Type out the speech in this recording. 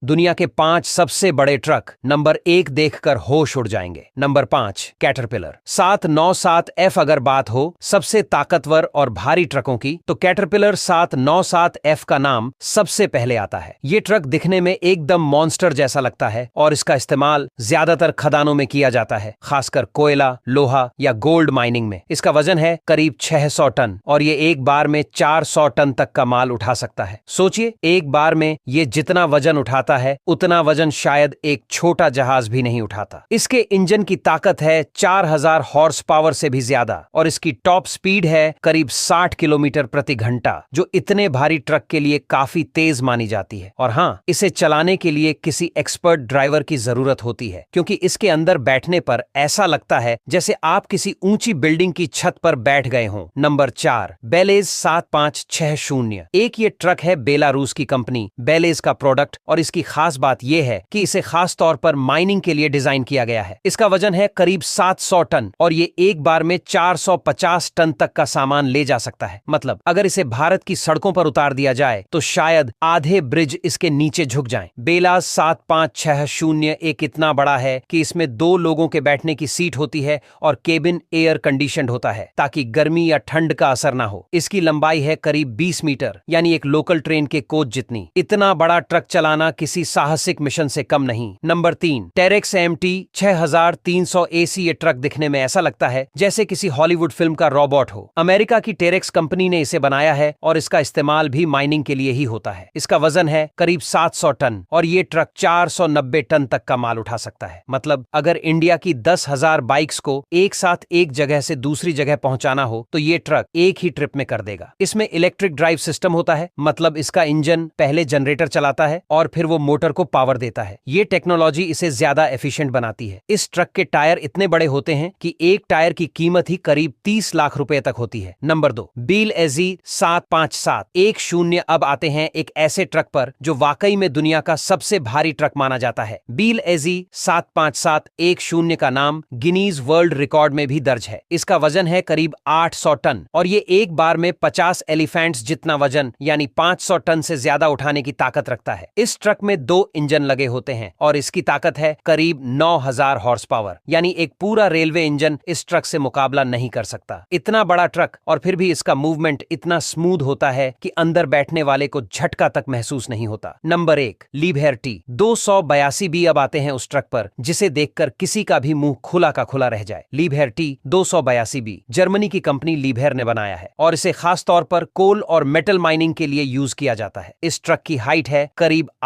दुनिया के 5 सबसे बड़े ट्रक नंबर 1 देखकर होश उड़ जाएंगे। Number 5 caterpillar 797F। अगर बात हो सबसे ताकतवर और भारी ट्रकों की तो कैटरपिलर 797F का नाम सबसे पहले आता है। ये ट्रक दिखने में एकदम मॉन्स्टर जैसा लगता है और इसका इस्तेमाल ज्यादातर खदानों में किया जाता है, खासकर कोयला, लोहा या गोल्ड माइनिंग में। इसका वजन है करीब 600 टन और ये एक बार में 400 टन तक का माल उठा सकता है। सोचिए, एक बार में ये जितना वजन उठाता है उतना वजन शायद एक छोटा जहाज भी नहीं उठाता। इसके इंजन की ताकत है 4000 हॉर्स पावर से भी ज्यादा और इसकी टॉप स्पीड है करीब 60 किलोमीटर प्रति घंटा, जो इतने भारी ट्रक के लिए काफी तेज मानी जाती है। और हाँ, इसे चलाने के लिए किसी एक्सपर्ट ड्राइवर की जरूरत होती है, क्योंकि इसके अंदर बैठने पर ऐसा लगता है जैसे आप किसी ऊंची बिल्डिंग की छत पर बैठ गए हों। नंबर 4 बेलेज 7560। एक ये ट्रक है बेलारूस की कंपनी बेलेज का प्रोडक्ट और इसकी खास बात यह है कि इसे खास तौर पर माइनिंग के लिए डिजाइन किया गया है। इसका वजन है करीब 700 टन और ये एक बार में 450 टन तक का सामान ले जा सकता है। मतलब अगर इसे भारत की सड़कों पर उतार दिया जाए तो शायद आधे ब्रिज इसके नीचे झुक जाएं। बेलाज 7560 एक इतना बड़ा है कि इसमें 2 लोगों के बैठने की सीट होती है और केबिन एयर कंडीशनड होता है ताकि गर्मी या ठंड का असर ना हो। इसकी लंबाई है करीब 20 मीटर, यानी एक लोकल ट्रेन के कोच जितनी। इतना बड़ा ट्रक चलाना किसी साहसिक मिशन से कम नहीं। Number 3 टेरेक्स AMT 6300 AC। ये ट्रक दिखने में ऐसा लगता है जैसे किसी हॉलीवुड फिल्म का रोबोट हो। अमेरिका की टेरेक्स कंपनी ने इसे बनाया है और इसका इस्तेमाल भी माइनिंग के लिए ही होता है। इसका वजन है करीब 700 टन और ये ट्रक 490 टन तक का माल उठा सकता है। मतलब अगर इंडिया की 10,000 बाइक्स को एक साथ एक जगह से दूसरी जगह पहुंचाना हो तो ये ट्रक एक ही ट्रिप में कर देगा। इसमें इलेक्ट्रिक ड्राइव सिस्टम होता है, मतलब इसका इंजन पहले जनरेटर चलाता है और फिर वो मोटर को पावर देता है। ये टेक्नोलॉजी इसे ज्यादा एफिशिएंट बनाती है। इस ट्रक के टायर इतने बड़े होते हैं कि एक टायर की कीमत ही करीब 30 लाख रुपए तक होती है। Number 2 BLZ 75710। अब आते हैं एक ऐसे ट्रक पर जो वाकई में दुनिया का सबसे भारी ट्रक माना जाता है। BLZ 75710 का नाम गिनीज वर्ल्ड रिकॉर्ड में भी दर्ज है। इसका वजन है करीब 800 टन और ये एक बार में 50 एलिफेंट्स जितना वजन यानी 500 टन से ज्यादा उठाने की ताकत रखता है। इस ट्रक में 2 इंजन लगे होते हैं और इसकी ताकत है करीब 9000 हॉर्स पावर, यानी एक पूरा रेलवे इंजन इस ट्रक से मुकाबला नहीं कर सकता। इतना बड़ा ट्रक और फिर भी इसका मूवमेंट इतना स्मूथ होता है कि अंदर बैठने वाले को झटका तक महसूस नहीं होता। Number 1 liberty 282B। अब आते हैं उस ट्रक पर जिसे देखकर किसी का भी मुंह खुला का खुला रह जाए। लिबर्टी 282B जर्मनी की कंपनी लिबर्ट ने बनाया है और इसे खास तौर पर कोल और मेटल माइनिंग के लिए यूज किया जाता है। इस ट्रक की हाइट है करीब